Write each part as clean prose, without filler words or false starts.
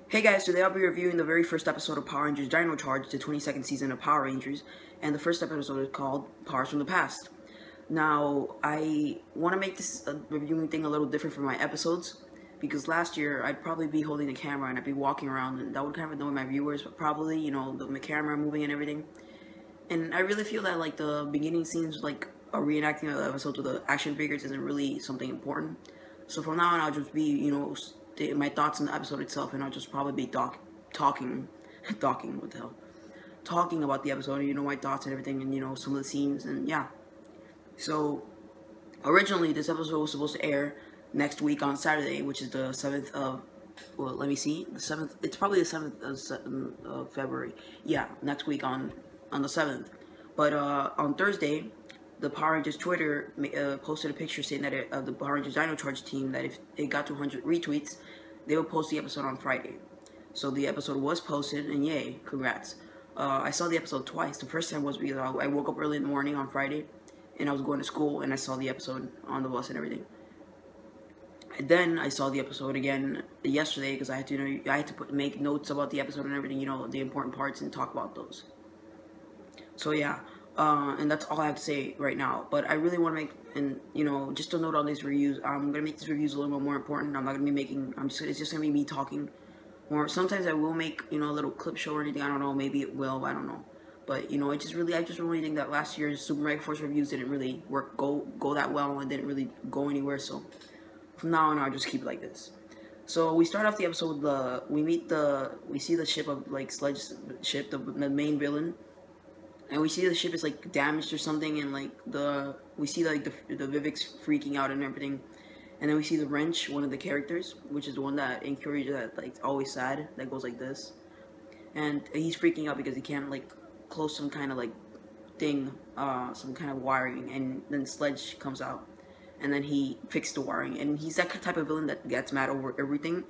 Hey guys, today I'll be reviewing the very first episode of Power Rangers Dino Charge, the 22nd season of Power Rangers, and the first episode is called Powers from the Past. Now, I want to make this reviewing thing a little different from my episodes, because last year I'd probably be holding the camera and I'd be walking around, and that would kind of annoy my viewers, but probably, the camera moving and everything. And I really feel that, like, the beginning scenes, like, a reenacting of the episodes with the action figures isn't really something important. So from now on, I'll just be, my thoughts on the episode itself, and I'll just probably be talking, what the hell, talking about the episode, my thoughts and everything, and, some of the scenes, and yeah. So, originally, this episode was supposed to air next week on Saturday, which is the 7th of, well, let me see, the 7th, it's probably the 7th of February, yeah, next week on the 7th, but, on Thursday, the Power Rangers Twitter posted a picture saying that the Power Rangers Dino Charge team, that if it got to 100 retweets, they would post the episode on Friday. So the episode was posted, and yay, congrats. I saw the episode twice. The first time was because I woke up early in the morning on Friday, and I was going to school, and I saw the episode on the bus and everything. And then I saw the episode again yesterday because I had to make notes about the episode and everything, the important parts, and talk about those. So yeah. And that's all I have to say right now. But I really want to make, and just a note on these reviews. I'm gonna make these reviews a little bit more important. I'm not gonna be making. It's just gonna be me talking. Or sometimes I will make a little clip show or anything. I don't know. Maybe it will. I don't know. But I just really think that last year's Super Mega Force reviews didn't really go that well, and didn't really go anywhere. So from now on, I'll just keep it like this. So we start off the episode with we see the ship of Sledge ship, the main villain. And we see the ship is like damaged or something, and we see the Viveks freaking out and everything, and then we see the Wrench, one of the characters, which is the one that encourages that always sad, that goes like this, and he's freaking out because he can't close some kind of thing, some kind of wiring, and then Sledge comes out, and then he fixed the wiring, and he's that type of villain that gets mad over everything,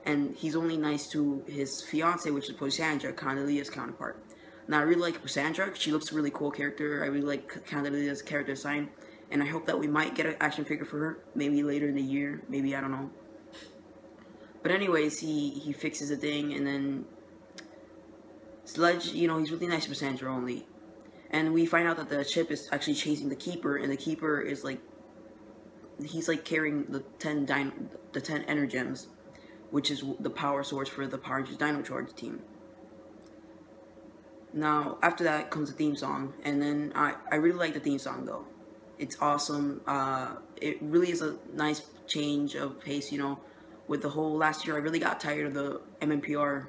and he's only nice to his fiance, which is Posandra, Candelia's counterpart. Now, I really like Cassandra. She looks a really cool character. I really like Candelia's character design. And I hope that we might get an action figure for her. Maybe later in the year. Maybe, I don't know. But anyways, he fixes the thing. And then Sledge, he's really nice to Cassandra only. And we find out that the ship is actually chasing the Keeper. And the Keeper is he's carrying the 10 Energems, which is the power source for the Power Rangers Dino Charge team. Now, after that comes the theme song, and then I really like the theme song, though. It's awesome. It really is a nice change of pace, with the whole last year. I really got tired of the MMPR,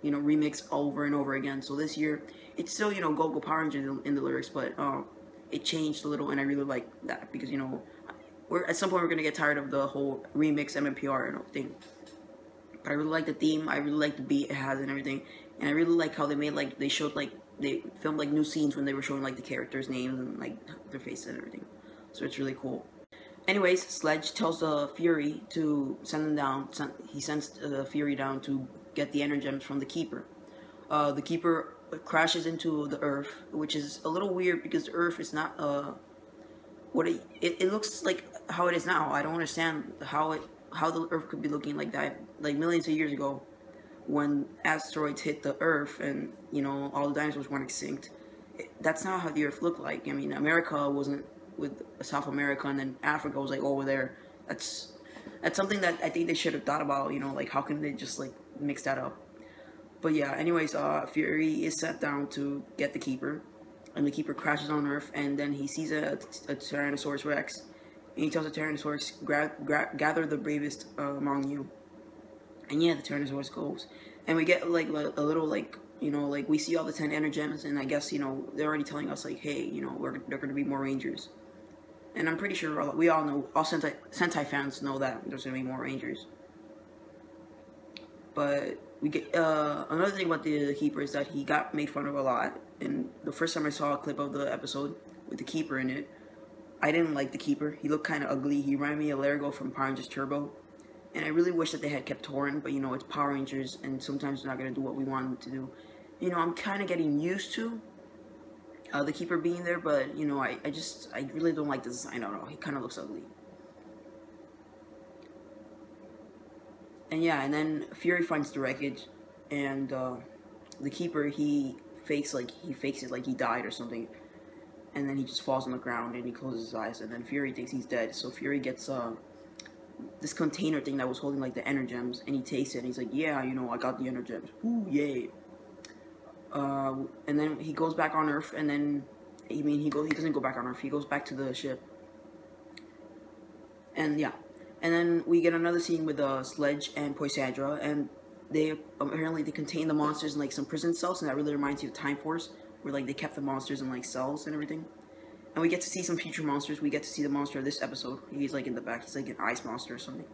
remix over and over again. So this year, it's still, Go Go Power Rangers in the lyrics, but it changed a little, and I really like that because, at some point we're going to get tired of the whole remix MMPR thing. But I really like the theme. I really like the beat it has and everything. And I really like how they made, they filmed, new scenes when they were showing, the characters' names and, their faces and everything. So it's really cool. Anyways, Sledge tells the Fury to send them down. He sends the Fury down to get the Energems from the Keeper. The Keeper crashes into the Earth, which is a little weird because the Earth is not, it looks like how it is now. I don't understand how the Earth could be looking like that, millions of years ago, when asteroids hit the Earth and all the dinosaurs went extinct. That's not how the Earth looked like. I mean, America wasn't with South America, and then Africa was over there. That's something that I think they should have thought about. How can they just mix that up? But yeah, anyways, Fury is sent down to get the Keeper, and the Keeper crashes on Earth, and then he sees a Tyrannosaurus Rex. And he tells the Tyrannosaurus, gather the bravest among you. And yeah, the Tyrannosaurus goes. And we get, a little, we see all the 10 Energems, and I guess, they're already telling us, hey, they're going to be more Rangers. And I'm pretty sure we all know, all Sentai fans know that there's going to be more Rangers. But we get, another thing about the Keeper is that he got made fun of a lot. And the first time I saw a clip of the episode with the Keeper in it, I didn't like the Keeper. He looked kind of ugly. He reminded me of Largo from Power Rangers Turbo. And I really wish that they had kept Torin, but it's Power Rangers, and sometimes they're not going to do what we want them to do. I'm kind of getting used to the Keeper being there, but, I really don't like the design at all. He kind of looks ugly. And yeah, and then Fury finds the wreckage, and the keeper he fakes it like he died or something, and then he just falls on the ground and he closes his eyes, and then Fury thinks he's dead. So Fury gets this container thing that was holding like the energems, and he takes it and he's like, yeah, you know, I got the energems. Ooh, yay. And then he goes back on Earth, and then he doesn't go back on Earth. He goes back to the ship, and yeah, and then we get another scene with Sledge and Poisandra, and they apparently they contain the monsters in like some prison cells, and that really reminds you of Time Force, where like they kept the monsters in like cells and everything. And we get to see some future monsters. We get to see the monster of this episode. He's like in the back. He's like an ice monster or something.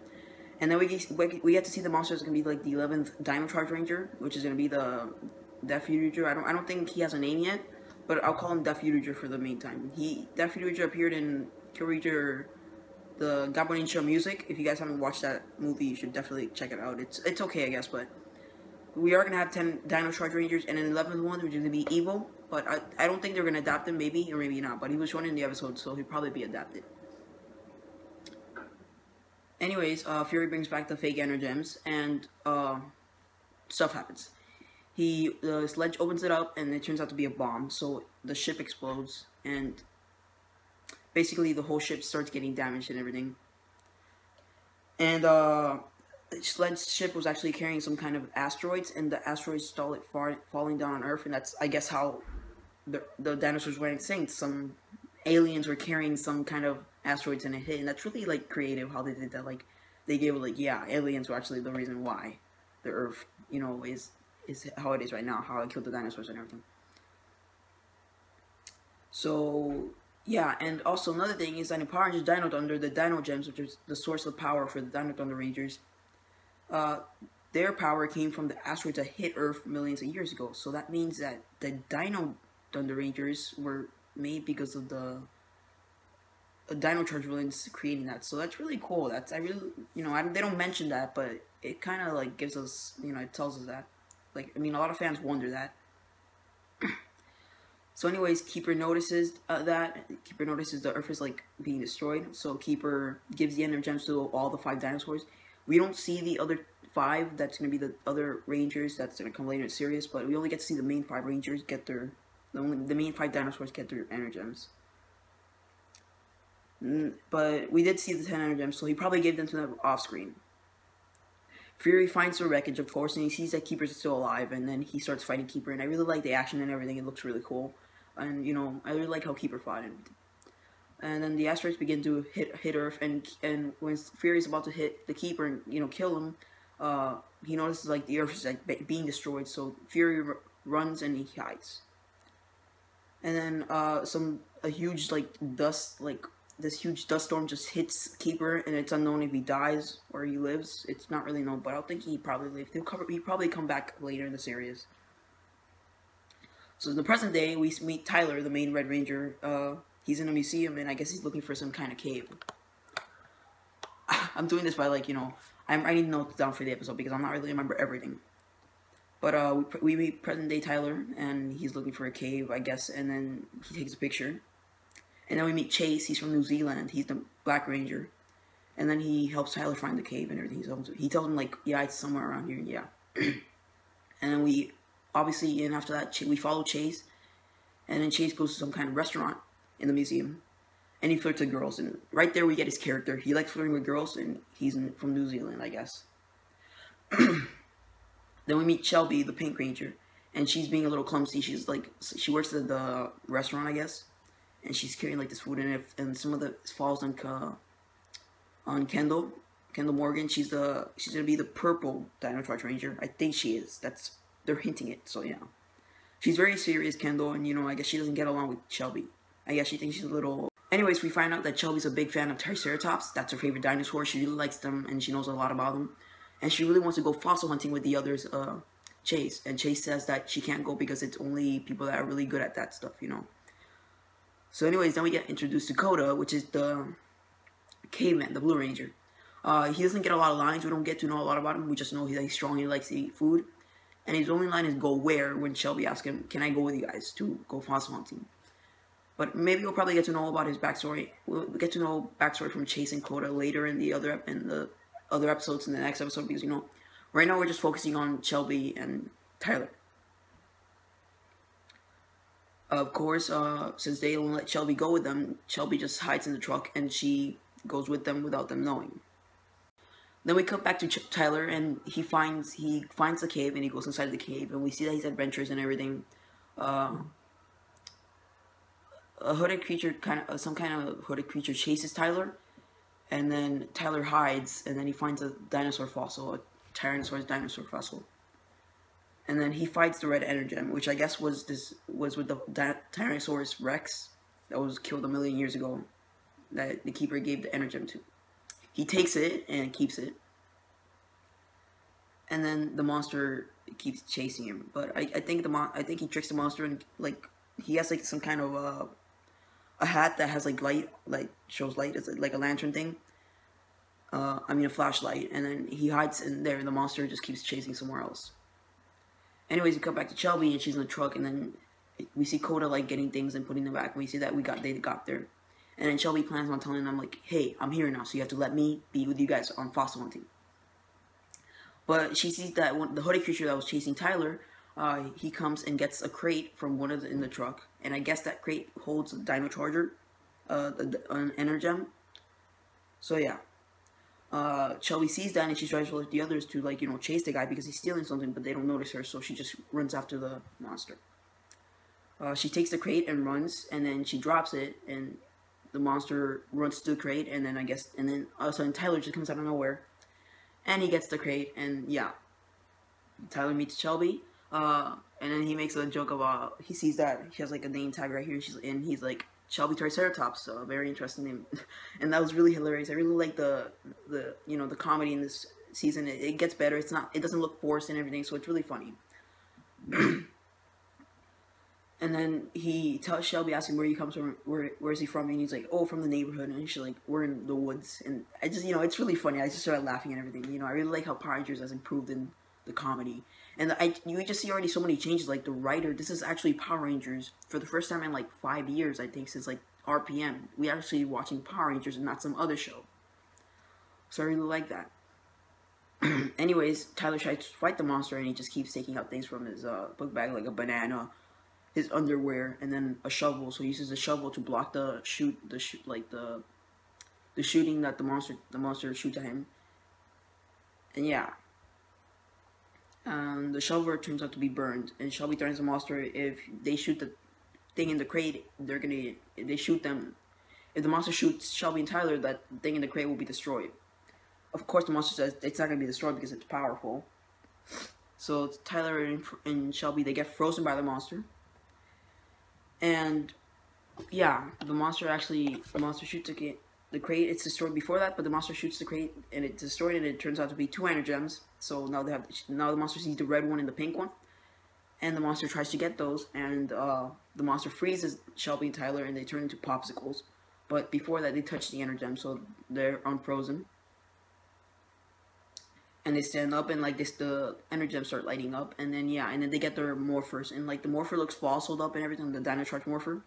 And then we get to see the monster is gonna be like the 11th Dino Charge Ranger, which is gonna be the Death Future. I don't think he has a name yet, but I'll call him Death Future for the meantime. Death Future appeared in Kyoryuger, the Gabonin music. If you guys haven't watched that movie, you should definitely check it out. It's okay, I guess, but we are gonna have 10 Dino Charge Rangers and an 11th one, which is gonna be Evil. But I don't think they're gonna adapt him, maybe or maybe not. But he was shown in the episode, so he'll probably be adapted. Anyways, Fury brings back the fake energems, and stuff happens. The Sledge opens it up, and it turns out to be a bomb. So the ship explodes, and basically the whole ship starts getting damaged and everything. And Sledge's ship was actually carrying some kind of asteroids, and the asteroids stalled it falling down on Earth, and that's, I guess, how the dinosaurs went extinct. Some aliens were carrying some kind of asteroids, and it hit, and that's really like creative how they did that. Like they gave it like, yeah, aliens were actually the reason why the Earth, you know, is how it is right now, how it killed the dinosaurs and everything. So yeah, and also another thing is that in Power Rangers Dino Thunder, the Dino Gems, which is the source of power for the Dino Thunder Rangers, their power came from the asteroids that hit Earth millions of years ago. So that means that the Dino Thunder Rangers were made because of the Dino Charge villains creating that. So that's really cool. I really, you know, they don't mention that, but it kind of like gives us, you know, it tells us that. Like, I mean, a lot of fans wonder that. So anyways, Keeper notices Keeper notices the Earth is like being destroyed. So Keeper gives the energems to all the 5 dinosaurs. We don't see the other 5. That's gonna be the other Rangers. That's gonna come later in the series. But we only get to see the main 5 Rangers get the main 5 dinosaurs get their energems. But we did see the 10 energems, so he probably gave them to them off screen. Fury finds the wreckage, of course, and he sees that Keeper's still alive, and then he starts fighting Keeper, and I really like the action and everything. It looks really cool, and you know, I really like how Keeper fought and everything. And then the asteroids begin to hit Earth, and when Fury's about to hit the Keeper and, you know, kill him, he notices like the Earth is like being destroyed, so Fury runs and he hides. And then a huge like dust, like this huge dust storm just hits Keeper, and it's unknown if he dies or he lives. It's not really known, but I don't think he probably lived. He'll probably come back later in the series. So in the present day, we meet Tyler, the main Red Ranger. He's in a museum, and I guess he's looking for some kind of cave. I'm doing this by, like, you know, I'm writing notes down for the episode because I'm not really remember everything. But we meet present day Tyler, and he's looking for a cave, I guess, and then he takes a picture. And then we meet Chase. He's from New Zealand. He's the Black Ranger. And then he helps Tyler find the cave and everything. He tells him, like, yeah, it's somewhere around here, yeah. And then we, obviously, and after that, we follow Chase. And then Chase goes to some kind of restaurant in the museum. And he flirts with girls. And right there we get his character. He likes flirting with girls, and he's from New Zealand, I guess. Then we meet Shelby, the Pink Ranger. And she's being a little clumsy. She's like, she works at the restaurant, I guess. And she's carrying like this food in it, and some of it falls on Kendall Morgan. She's gonna be the purple Dino Charge Ranger. I think she is. They're hinting it. So yeah, she's very serious, Kendall, and you know, I guess she doesn't get along with Shelby. I guess she thinks she's a little. Anyways, we find out that Shelby's a big fan of Triceratops. That's her favorite dinosaur. She really likes them, and she knows a lot about them. And she really wants to go fossil hunting with the others, Chase. And Chase says that she can't go because it's only people that are really good at that stuff, you know. So anyways, then we get introduced to Koda, which is the caveman, the Blue Ranger. He doesn't get a lot of lines. We don't get to know a lot about him. We just know he's strong. He likes to eat food. And his only line is go where, when Shelby asks him, can I go with you guys to go fossil hunting? But maybe we'll probably get to know about his backstory. We'll get to know backstory from Chase and Koda later in the other episodes in the next episode because, you know, right now we're just focusing on Shelby and Tyler. Of course, since they don't let Shelby go with them, Shelby just hides in the truck and she goes with them without them knowing. Then we cut back to Tyler, and he finds the cave, and he goes inside the cave, and we see that he's adventures and everything. A hooded creature, some kind of hooded creature, chases Tyler, and then Tyler hides, and then he finds a dinosaur fossil, a Tyrannosaurus dinosaur fossil, and then he fights the red energem, which I guess was with the Tyrannosaurus Rex that was killed a million years ago, that the keeper gave the energem to. He takes it and keeps it, and then the monster keeps chasing him. But I think he tricks the monster, and like he has like some kind of a hat that has like light, like shows light. It's like a lantern thing. I mean a flashlight, and then he hides in there, and the monster just keeps chasing somewhere else. Anyways, we come back to Shelby, and she's in the truck, and then we see Coda like getting things and putting them back. And we see that they got there. And then Shelby plans on telling them, like, hey, I'm here now, so you have to let me be with you guys on fossil hunting. But she sees that the hooded creature that was chasing Tyler, he comes and gets a crate from in the truck. And I guess that crate holds a Dino Charger, an energem. So, yeah. Shelby sees that, and she tries to alert the others to, like, you know, chase the guy because he's stealing something, but they don't notice her, so she just runs after the monster. She takes the crate and runs, and then she drops it, and the monster runs to the crate, and then all of a sudden Tyler just comes out of nowhere, and he gets the crate, and yeah, Tyler meets Shelby, and then he makes a joke about, he sees that she has like a name tag right here, and he's like, Shelby Triceratops, a very interesting name, and that was really hilarious. I really like the you know, the comedy in this season. It gets better. It doesn't look forced and everything, so it's really funny. And then he tells Shelby, asking where he comes from, where is he from, and he's like, oh, from the neighborhood, and she's like, we're in the woods, and I just, you know, it's really funny. I just started laughing and everything, you know. I really like how Power Rangers has improved in the comedy, and you just see already so many changes. Like the writer, this is actually Power Rangers for the first time in like 5 years, I think, since like RPM. We actually watching Power Rangers and not some other show, so I really like that. Anyways, Tyler tries to fight the monster, and he just keeps taking out things from his book bag, like a banana, his underwear, and then a shovel. So he uses a shovel to block the shooting that the monster shoots at him. And yeah, the shovel turns out to be burned, and Shelby threatens the monster if they shoot the thing in the crate. If they shoot them, if the monster shoots Shelby and Tyler, that thing in the crate will be destroyed. Of course, the monster says it's not gonna be destroyed because it's powerful. So Tyler and Shelby, they get frozen by the monster. And yeah, the monster shoots the crate. It's destroyed before that, but the monster shoots the crate and it's destroyed, and it turns out to be 2 energems. So now the monster sees the red one and the pink one, and the monster tries to get those, and the monster freezes Shelby and Tyler, and they turn into popsicles. But before that, they touch the energem, so they're unfrozen. And they stand up, and like the energems start lighting up, and then yeah, and then they get their morphers, and like the morpher looks fossiled up and everything, the Dino Charge morpher,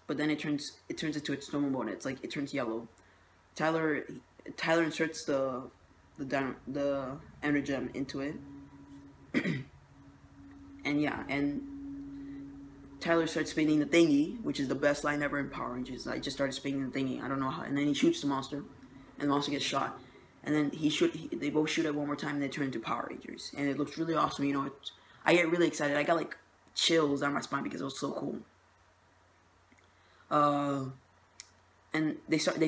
but then it turns into its normal mode. It's like it turns yellow. Tyler inserts the energem into it, and yeah, and Tyler starts spinning the thingy, which is the best line ever in Power Rangers. I just started spinning the thingy. I don't know how, and then he shoots the monster, and the monster gets shot. And then they both shoot it one more time, and they turn into Power Rangers, and it looks really awesome. You know, I get really excited. I got like chills down my spine because it was so cool. And they start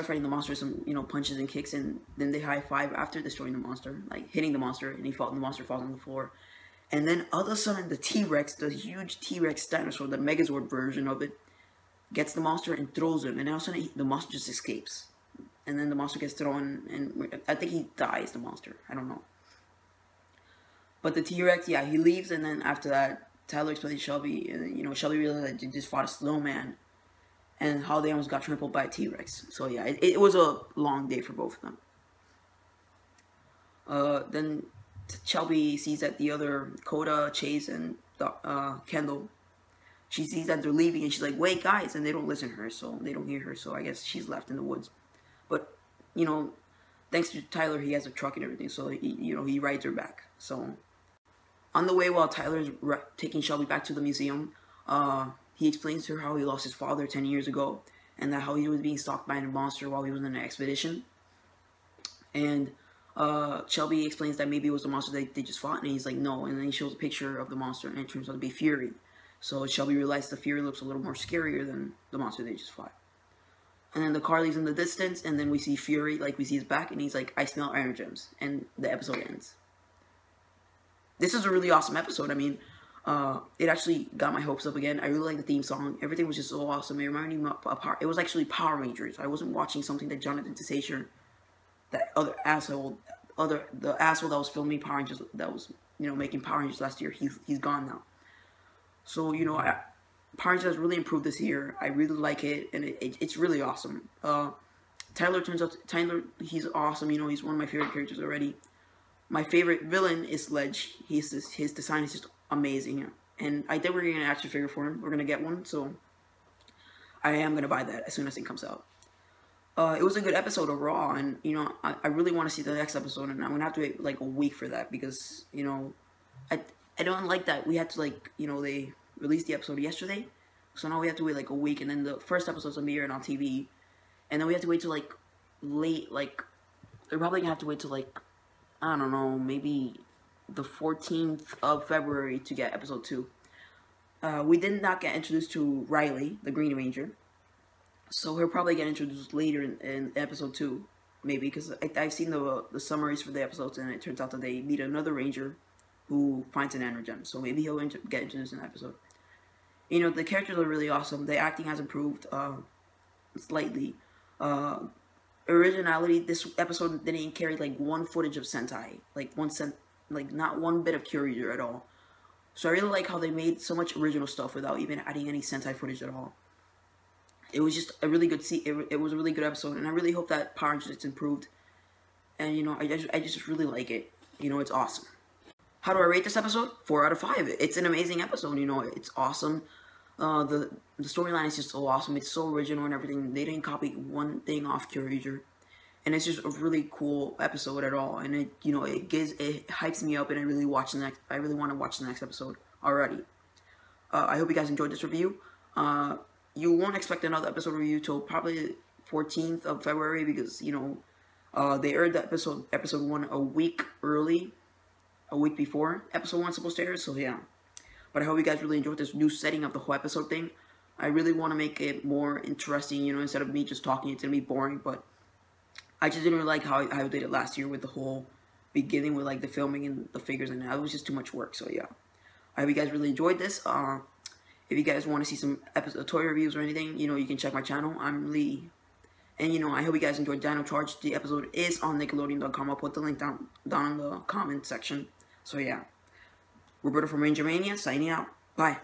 fighting the monster with some, you know, punches and kicks, and then they high five after destroying the monster, like hitting the monster, and the monster falls on the floor. And then all of a sudden, the T-Rex, the huge T-Rex dinosaur, the Megazord version of it, gets the monster and throws him, and all of a sudden the monster just escapes. And then the monster gets thrown, and I think he dies, the monster. I don't know. But the T-Rex, yeah, he leaves, and then after that, Tyler explains to Shelby, and, you know, Shelby realized that they just fought a snowman, and how they almost got trampled by a T-Rex. So yeah, it was a long day for both of them. Then Shelby sees that the other Coda, Chase, and Kendall, she sees that they're leaving, and she's like, wait, guys, and they don't listen to her, so they don't hear her, so I guess she's left in the woods. But, you know, thanks to Tyler, he has a truck and everything, so he rides her back. So on the way, while Tyler's taking Shelby back to the museum, he explains to her how he lost his father 10 years ago, and that how he was being stalked by a monster while he was in an expedition. And Shelby explains that maybe it was the monster they just fought, and he's like, no. And then he shows a picture of the monster, and it turns out to be Fury. So Shelby realized the Fury looks a little more scarier than the monster they just fought. And then the car leaves in the distance, and then we see Fury, like we see his back, and he's like, I smell iron gems. And the episode ends. This is a really awesome episode. I mean, it actually got my hopes up again. I really like the theme song. Everything was just so awesome. It reminded me of it was actually Power Rangers. I wasn't watching something that Jonathan Desasher, that the asshole that was filming Power Rangers, that was, making Power Rangers last year. He's gone now. So, Power Rangers has really improved this year. I really like it, and it's really awesome. Tyler, he's awesome. He's one of my favorite characters already. My favorite villain is Sledge. His design is just amazing. And I think we're getting an action figure for him. We're going to get one, so I am going to buy that as soon as it comes out. It was a good episode overall, and, I really want to see the next episode, and I'm going to have to wait, like, a week for that, because, I don't like that we had to, like, they released the episode yesterday, so now we have to wait, like, a week, and then the first episode's going to be aired on TV, and then we have to wait till, like, late, like, we're probably going to have to wait till, like, I don't know, maybe the 14th of February to get episode 2. We did not get introduced to Riley, the Green Ranger. So he'll probably get introduced later in episode 2, maybe, because I've seen the summaries for the episodes, and it turns out that they meet another Ranger who finds an energem. So maybe he'll get introduced in the episode. The characters are really awesome. The acting has improved slightly. Originality, this episode didn't carry like one footage of Sentai, like not one bit of Kyoryuger at all. So I really like how they made so much original stuff without even adding any Sentai footage at all. It was just a really good it was a really good episode, and I really hope that Power Rangers gets improved. And I just really like it. It's awesome. How do I rate this episode? 4 out of 5. It's an amazing episode. It's awesome. The storyline is just so awesome. It's so original and everything. They didn't copy one thing off Kyoryuger, and it's just a really cool episode at all. And it hypes me up, and I really want to watch the next episode already. I hope you guys enjoyed this review. You won't expect another episode review till probably 14th of February, because they aired the episode 1 a week early, a week before episode 1 supposed to air. So yeah. But I hope you guys really enjoyed this new setting of the whole episode thing. I really want to make it more interesting, instead of me just talking, it's going to be boring. But I just didn't really like how I did it last year with the whole beginning with, like, the filming and the figures, and that was just too much work. So, yeah. I hope you guys really enjoyed this. If you guys want to see some toy reviews or anything, you can check my channel. I'm Lee. And, I hope you guys enjoyed Dino Charge. The episode is on Nickelodeon.com. I'll put the link down in the comment section. So, yeah. Roberto from Ranger Mania, signing out. Bye.